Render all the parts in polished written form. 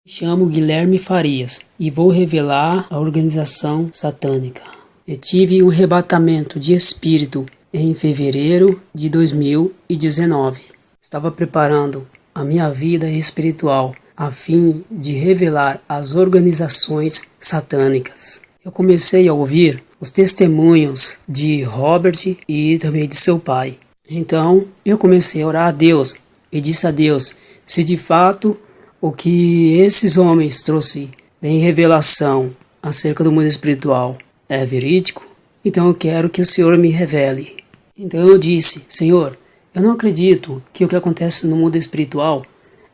Chamo Guilherme Farias e vou revelar a organização satânica. Eu tive um arrebatamento de espírito em fevereiro de 2019. Estava preparando a minha vida espiritual a fim de revelar as organizações satânicas. Eu comecei a ouvir os testemunhos de Robert e também de seu pai. Então eu comecei a orar a Deus e disse a Deus se de fato o que esses homens trouxeram em revelação acerca do mundo espiritual é verídico, então eu quero que o Senhor me revele. Então eu disse, Senhor, eu não acredito que o que acontece no mundo espiritual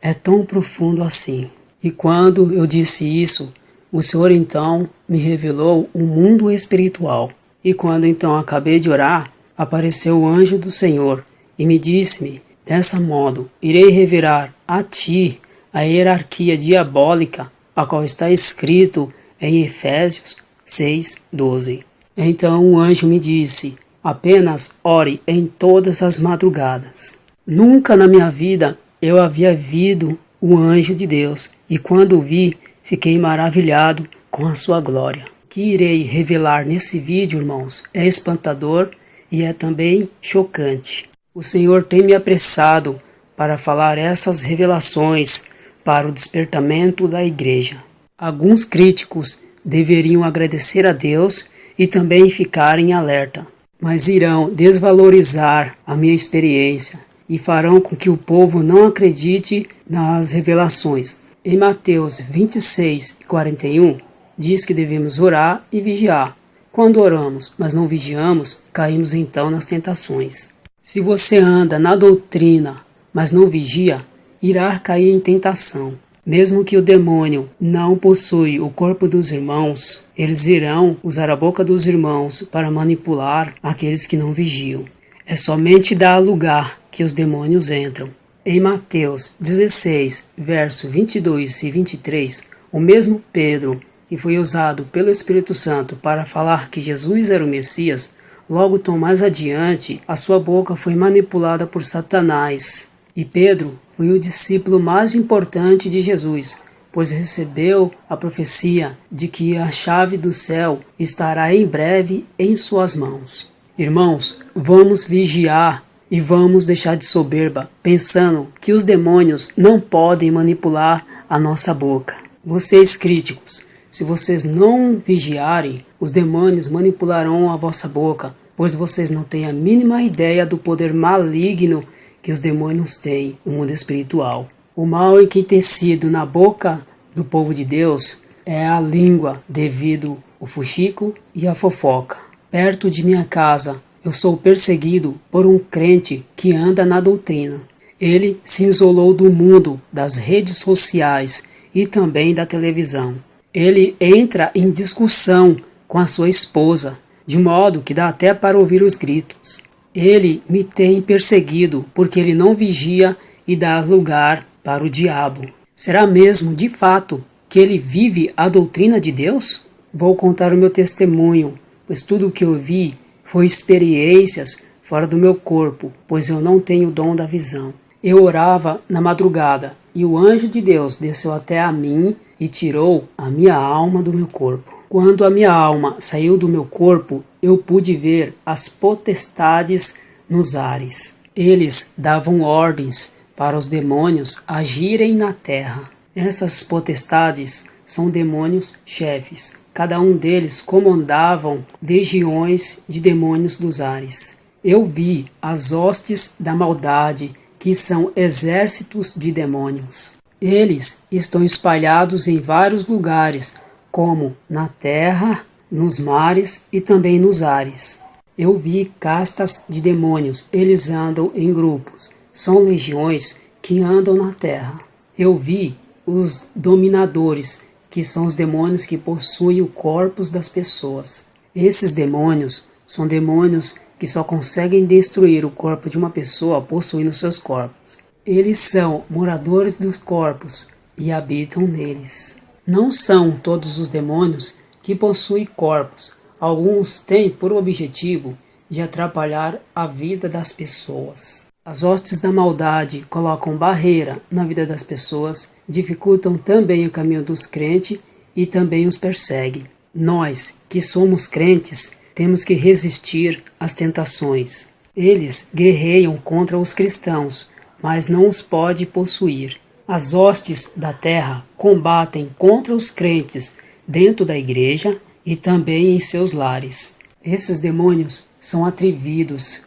é tão profundo assim. E quando eu disse isso, o Senhor então me revelou o mundo espiritual. E quando então acabei de orar, apareceu o anjo do Senhor e me disse-me, dessa modo, irei revelar a ti a hierarquia diabólica, a qual está escrito em Efésios 6:12. Então o anjo me disse, apenas ore em todas as madrugadas. Nunca na minha vida eu havia visto o anjo de Deus, e quando o vi, fiquei maravilhado com a sua glória. O que irei revelar nesse vídeo, irmãos, é espantador e é também chocante. O Senhor tem me apressado para falar essas revelações para o despertamento da igreja. Alguns críticos deveriam agradecer a Deus e também ficar em alerta, mas irão desvalorizar a minha experiência e farão com que o povo não acredite nas revelações. Em Mateus 26:41, diz que devemos orar e vigiar. Quando oramos, mas não vigiamos, caímos então nas tentações. Se você anda na doutrina, mas não vigia, irá cair em tentação. Mesmo que o demônio não possui o corpo dos irmãos, eles irão usar a boca dos irmãos para manipular aqueles que não vigiam. É somente dar lugar que os demônios entram. Em Mateus 16, verso 22 e 23, o mesmo Pedro, que foi usado pelo Espírito Santo para falar que Jesus era o Messias, logo tão mais adiante, a sua boca foi manipulada por Satanás. E Pedro foi o discípulo mais importante de Jesus, pois recebeu a profecia de que a chave do céu estará em breve em suas mãos. Irmãos, vamos vigiar e vamos deixar de soberba, pensando que os demônios não podem manipular a nossa boca. Vocês críticos, se vocês não vigiarem, os demônios manipularão a vossa boca, pois vocês não têm a mínima ideia do poder maligno que os demônios têm no mundo espiritual. O mal enriquecido na boca do povo de Deus é a língua, devido ao fuxico e a fofoca. Perto de minha casa, eu sou perseguido por um crente que anda na doutrina. Ele se isolou do mundo, das redes sociais e também da televisão. Ele entra em discussão com a sua esposa, de modo que dá até para ouvir os gritos. Ele me tem perseguido porque ele não vigia e dá lugar para o diabo. Será mesmo, de fato, que ele vive a doutrina de Deus? Vou contar o meu testemunho, pois tudo o que eu vi foi experiências fora do meu corpo, pois eu não tenho o dom da visão. Eu orava na madrugada e o anjo de Deus desceu até a mim e tirou a minha alma do meu corpo. Quando a minha alma saiu do meu corpo, eu pude ver as potestades nos ares. Eles davam ordens para os demônios agirem na terra. Essas potestades são demônios chefes. Cada um deles comandavam legiões de demônios dos ares. Eu vi as hostes da maldade, que são exércitos de demônios. Eles estão espalhados em vários lugares, como na terra, nos mares e também nos ares. Eu vi castas de demônios, eles andam em grupos. São legiões que andam na terra. Eu vi os dominadores, que são os demônios que possuem o corpo das pessoas. Esses demônios são demônios que só conseguem destruir o corpo de uma pessoa possuindo seus corpos. Eles são moradores dos corpos e habitam neles. Não são todos os demônios que possuem corpos. Alguns têm por objetivo de atrapalhar a vida das pessoas. As hostes da maldade colocam barreira na vida das pessoas, dificultam também o caminho dos crentes e também os perseguem. Nós, que somos crentes, temos que resistir às tentações. Eles guerreiam contra os cristãos, mas não os pode possuir. As hostes da terra combatem contra os crentes dentro da igreja e também em seus lares. Esses demônios são atrevidos.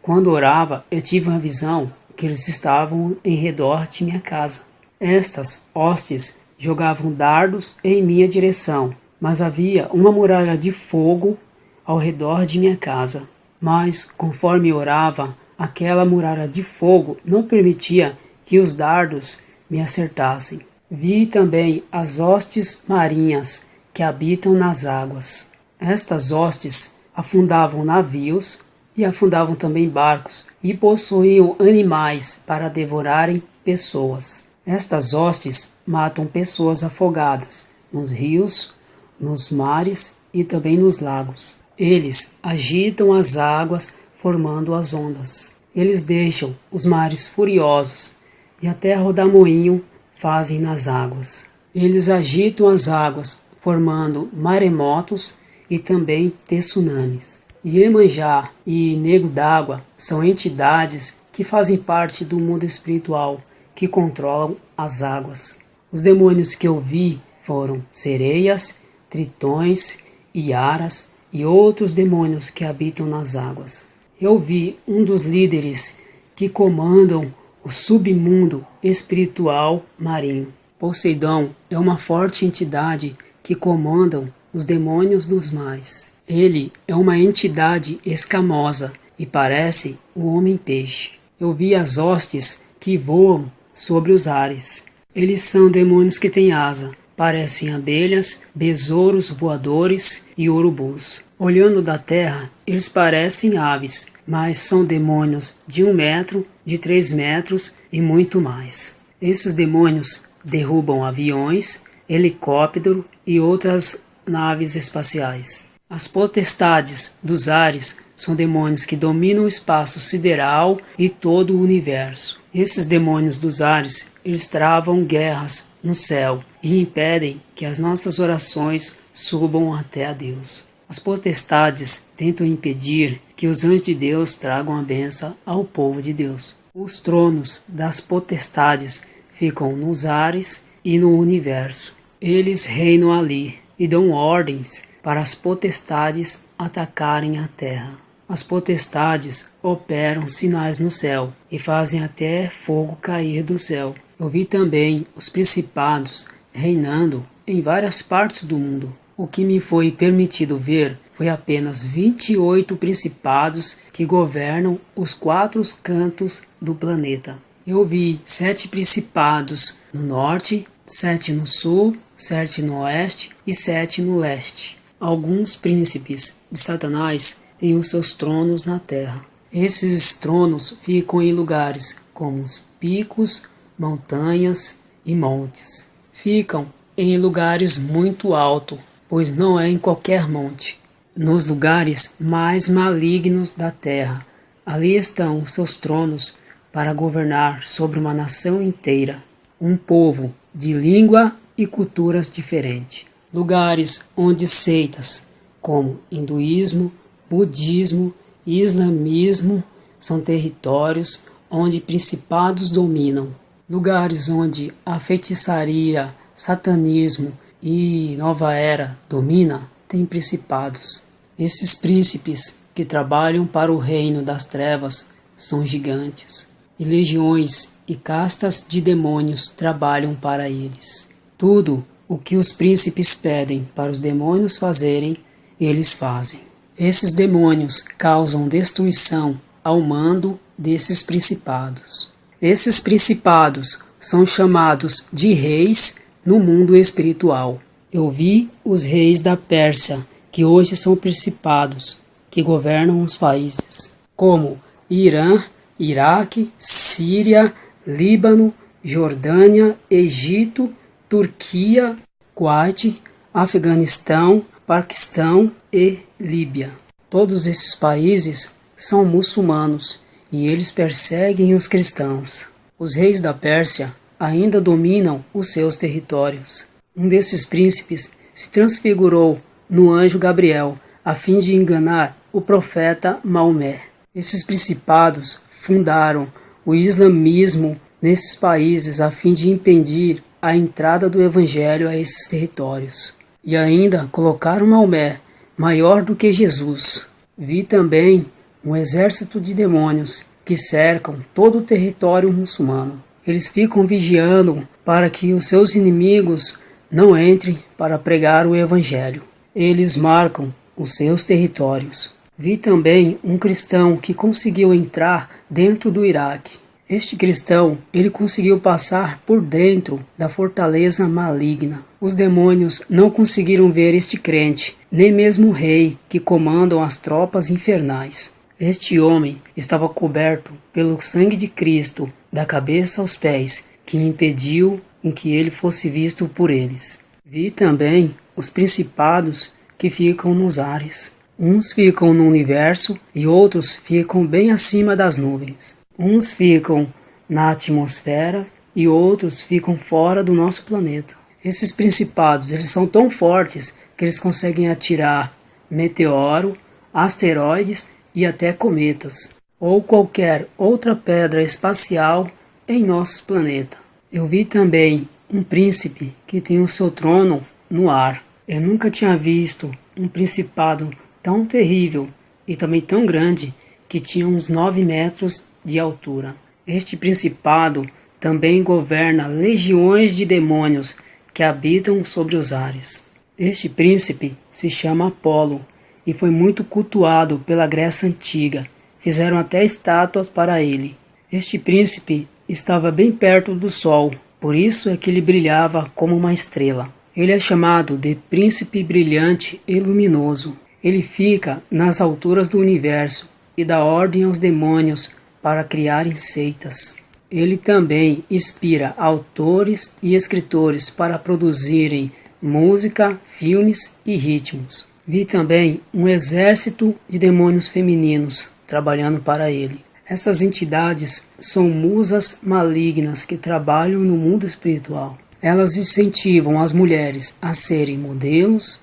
Quando orava, eu tive uma visão que eles estavam em redor de minha casa. Estas hostes jogavam dardos em minha direção, mas havia uma muralha de fogo ao redor de minha casa. Mas, conforme eu orava, aquela muralha de fogo não permitia que os dardos me acertassem. Vi também as hostes marinhas que habitam nas águas. Estas hostes afundavam navios e afundavam também barcos e possuíam animais para devorarem pessoas. Estas hostes matam pessoas afogadas nos rios, nos mares e também nos lagos. Eles agitam as águas formando as ondas. Eles deixam os mares furiosos e até rodamoinho fazem nas águas. Eles agitam as águas formando maremotos e também tsunamis. Iemanjá e Nego d'Água são entidades que fazem parte do mundo espiritual, que controlam as águas. Os demônios que eu vi foram sereias, tritões, iaras e outros demônios que habitam nas águas. Eu vi um dos líderes que comandam o submundo espiritual marinho. Poseidon é uma forte entidade que comanda os demônios dos mares. Ele é uma entidade escamosa e parece um homem-peixe. Eu vi as hostes que voam sobre os ares. Eles são demônios que têm asa, parecem abelhas, besouros voadores e urubus. Olhando da terra, eles parecem aves, mas são demônios de 1 metro, de 3 metros e muito mais. Esses demônios derrubam aviões, helicópteros e outras naves espaciais. As potestades dos ares são demônios que dominam o espaço sideral e todo o universo. Esses demônios dos ares, eles travam guerras no céu e impedem que as nossas orações subam até a Deus. As potestades tentam impedir que os anjos de Deus tragam a bênção ao povo de Deus. Os tronos das potestades ficam nos ares e no universo. Eles reinam ali e dão ordens para as potestades atacarem a terra. As potestades operam sinais no céu e fazem até fogo cair do céu. Eu vi também os principados reinando em várias partes do mundo. O que me foi permitido ver foi apenas 28 principados que governam os 4 cantos do planeta. Eu vi 7 principados no norte, 7 no sul, 7 no oeste e 7 no leste. Alguns príncipes de Satanás têm os seus tronos na terra. Esses tronos ficam em lugares como os picos, montanhas e montes. Ficam em lugares muito altos, pois não é em qualquer monte. Nos lugares mais malignos da terra, ali estão os seus tronos para governar sobre uma nação inteira, um povo de língua e culturas diferentes. Lugares onde seitas como hinduísmo, budismo e islamismo são territórios onde principados dominam. Lugares onde a feitiçaria, satanismo e nova era domina, tem principados. Esses príncipes que trabalham para o reino das trevas são gigantes, e legiões e castas de demônios trabalham para eles. Tudo o que os príncipes pedem para os demônios fazerem, eles fazem. Esses demônios causam destruição ao mando desses principados. Esses principados são chamados de reis no mundo espiritual. Eu vi os reis da Pérsia, que hoje são principados, que governam os países, como Irã, Iraque, Síria, Líbano, Jordânia, Egito, Turquia, Kuwait, Afeganistão, Paquistão e Líbia. Todos esses países são muçulmanos e eles perseguem os cristãos. Os reis da Pérsia ainda dominam os seus territórios. Um desses príncipes se transfigurou no anjo Gabriel, a fim de enganar o profeta Maomé. Esses principados fundaram o islamismo nesses países a fim de impedir a entrada do evangelho a esses territórios. E ainda colocaram Maomé maior do que Jesus. Vi também um exército de demônios que cercam todo o território muçulmano. Eles ficam vigiando para que os seus inimigos não entrem para pregar o evangelho. Eles marcam os seus territórios. Vi também um cristão que conseguiu entrar dentro do Iraque. Este cristão, ele conseguiu passar por dentro da fortaleza maligna. Os demônios não conseguiram ver este crente, nem mesmo o rei que comandam as tropas infernais. Este homem estava coberto pelo sangue de Cristo, da cabeça aos pés, que impediu que ele fosse visto por eles. Vi também os principados que ficam nos ares. Uns ficam no universo e outros ficam bem acima das nuvens. Uns ficam na atmosfera e outros ficam fora do nosso planeta. Esses principados, eles são tão fortes que eles conseguem atirar meteoro, asteroides e até cometas, ou qualquer outra pedra espacial em nosso planeta. Eu vi também um príncipe que tem o seu trono no ar. Eu nunca tinha visto um principado tão terrível e também tão grande, que tinha uns 9 metros de altura. Este principado também governa legiões de demônios que habitam sobre os ares. Este príncipe se chama Apolo e foi muito cultuado pela Grécia Antiga. Fizeram até estátuas para ele. Este príncipe estava bem perto do sol, por isso é que ele brilhava como uma estrela. Ele é chamado de Príncipe Brilhante e Luminoso. Ele fica nas alturas do universo e dá ordem aos demônios para criarem seitas. Ele também inspira autores e escritores para produzirem música, filmes e ritmos. Vi também um exército de demônios femininos trabalhando para ele. Essas entidades são musas malignas que trabalham no mundo espiritual. Elas incentivam as mulheres a serem modelos,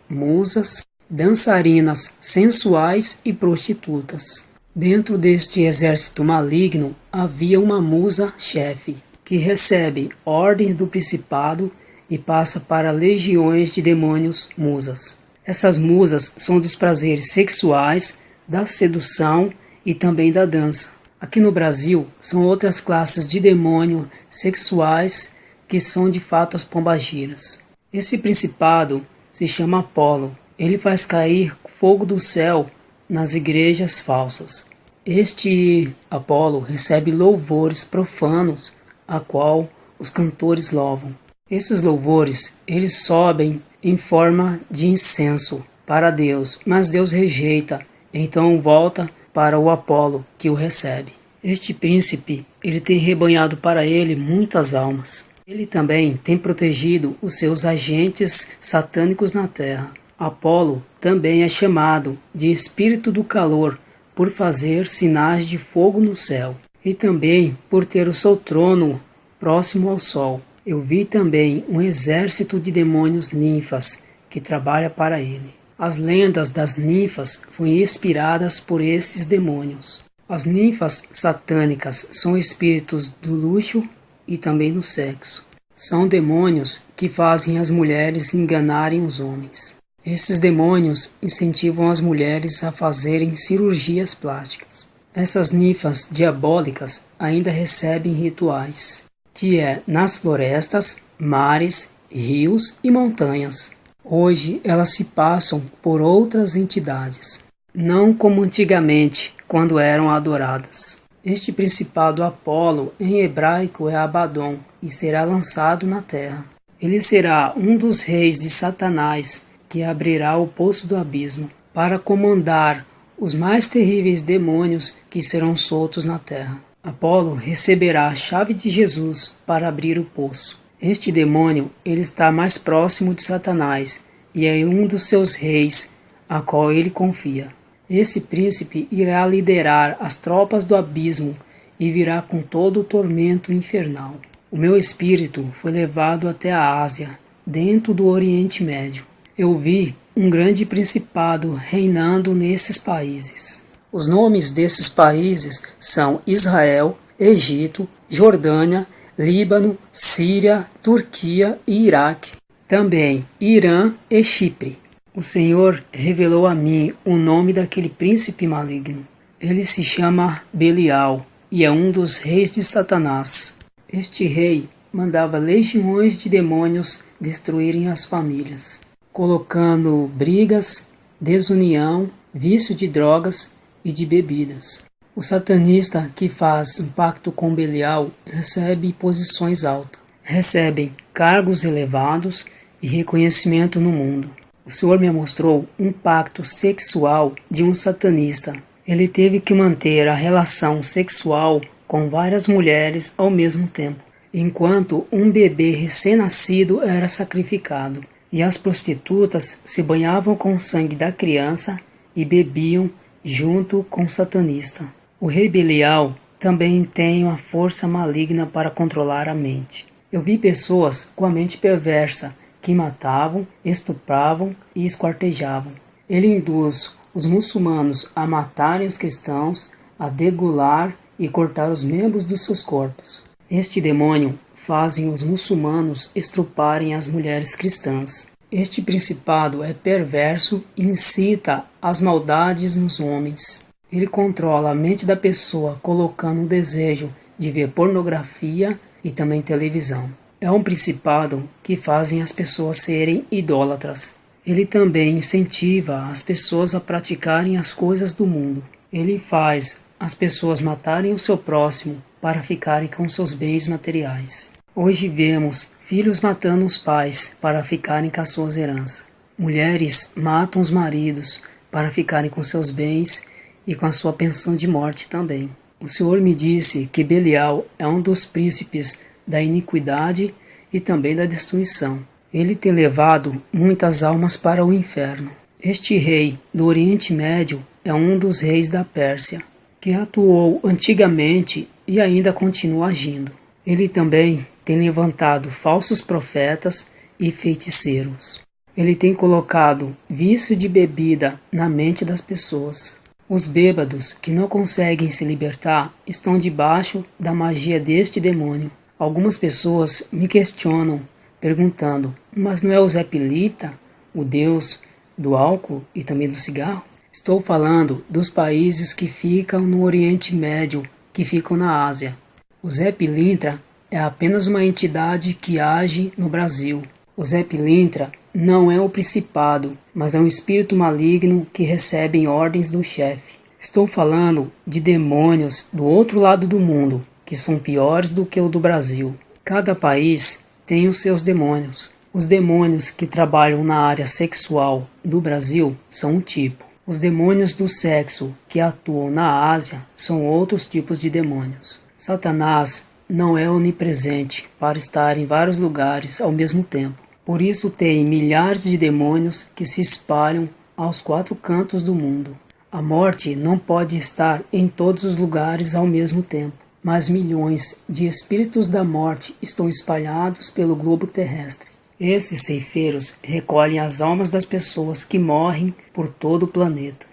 musas, dançarinas sensuais e prostitutas. Dentro deste exército maligno havia uma musa-chefe, que recebe ordens do principado e passa para legiões de demônios musas. Essas musas são dos prazeres sexuais, da sedução e também da dança. Aqui no Brasil são outras classes de demônios sexuais que são de fato as pombagiras. Esse principado se chama Apolo. Ele faz cair fogo do céu nas igrejas falsas. Este Apolo recebe louvores profanos, a qual os cantores louvam. Esses louvores, eles sobem em forma de incenso para Deus, mas Deus rejeita, então volta para o Apolo que o recebe. Este príncipe, ele tem rebanhado para ele muitas almas. Ele também tem protegido os seus agentes satânicos na terra. Apolo também é chamado de Espírito do Calor por fazer sinais de fogo no céu e também por ter o seu trono próximo ao sol. Eu vi também um exército de demônios ninfas que trabalha para ele. As lendas das ninfas foram inspiradas por esses demônios. As ninfas satânicas são espíritos do luxo e também do sexo. São demônios que fazem as mulheres enganarem os homens. Esses demônios incentivam as mulheres a fazerem cirurgias plásticas. Essas ninfas diabólicas ainda recebem rituais, que é nas florestas, mares, rios e montanhas. Hoje elas se passam por outras entidades, não como antigamente, quando eram adoradas. Este principado Apolo, em hebraico, é Abaddon, e será lançado na terra. Ele será um dos reis de Satanás, que abrirá o poço do abismo, para comandar os mais terríveis demônios que serão soltos na terra. Apolo receberá a chave de Jesus para abrir o poço. Este demônio, ele está mais próximo de Satanás, e é um dos seus reis, a qual ele confia. Esse príncipe irá liderar as tropas do abismo e virá com todo o tormento infernal. O meu espírito foi levado até a Ásia, dentro do Oriente Médio. Eu vi um grande principado reinando nesses países. Os nomes desses países são Israel, Egito, Jordânia, Líbano, Síria, Turquia e Iraque. Também Irã e Chipre. O Senhor revelou a mim o nome daquele príncipe maligno. Ele se chama Belial e é um dos reis de Satanás. Este rei mandava legiões de demônios destruírem as famílias, colocando brigas, desunião, vício de drogas e de bebidas. O satanista que faz um pacto com Belial recebe posições altas, recebem cargos elevados e reconhecimento no mundo. O Senhor me mostrou um pacto sexual de um satanista. Ele teve que manter a relação sexual com várias mulheres ao mesmo tempo, enquanto um bebê recém-nascido era sacrificado, e as prostitutas se banhavam com o sangue da criança e bebiam junto com o satanista. O rei Belial também tem uma força maligna para controlar a mente. Eu vi pessoas com a mente perversa que matavam, estupravam e esquartejavam. Ele induz os muçulmanos a matarem os cristãos, a degolar e cortar os membros dos seus corpos. Este demônio fazem os muçulmanos estruparem as mulheres cristãs. Este principado é perverso e incita as maldades nos homens. Ele controla a mente da pessoa, colocando o desejo de ver pornografia e também televisão. É um principado que fazem as pessoas serem idólatras. Ele também incentiva as pessoas a praticarem as coisas do mundo. Ele faz as pessoas matarem o seu próximo para ficarem com seus bens materiais. Hoje vemos filhos matando os pais para ficarem com as suas heranças. Mulheres matam os maridos para ficarem com seus bens e com a sua pensão de morte também. O Senhor me disse que Belial é um dos príncipes da iniquidade e também da destruição. Ele tem levado muitas almas para o inferno. Este rei do Oriente Médio é um dos reis da Pérsia, que atuou antigamente e ainda continua agindo. Ele também tem levantado falsos profetas e feiticeiros. Ele tem colocado vício de bebida na mente das pessoas. Os bêbados que não conseguem se libertar estão debaixo da magia deste demônio. Algumas pessoas me questionam, perguntando, mas não é o Zé Pilita, o deus do álcool e também do cigarro? Estou falando dos países que ficam no Oriente Médio, que ficam na Ásia. O Zé Pilintra é apenas uma entidade que age no Brasil. O Zé Pilintra não é o principado, mas é um espírito maligno que recebe ordens do chefe. Estou falando de demônios do outro lado do mundo, que são piores do que o do Brasil. Cada país tem os seus demônios. Os demônios que trabalham na área sexual do Brasil são um tipo. Os demônios do sexo que atuam na Ásia são outros tipos de demônios. Satanás não é onipresente para estar em vários lugares ao mesmo tempo. Por isso tem milhares de demônios que se espalham aos 4 cantos do mundo. A morte não pode estar em todos os lugares ao mesmo tempo, mas milhões de espíritos da morte estão espalhados pelo globo terrestre. Esses ceifeiros recolhem as almas das pessoas que morrem por todo o planeta.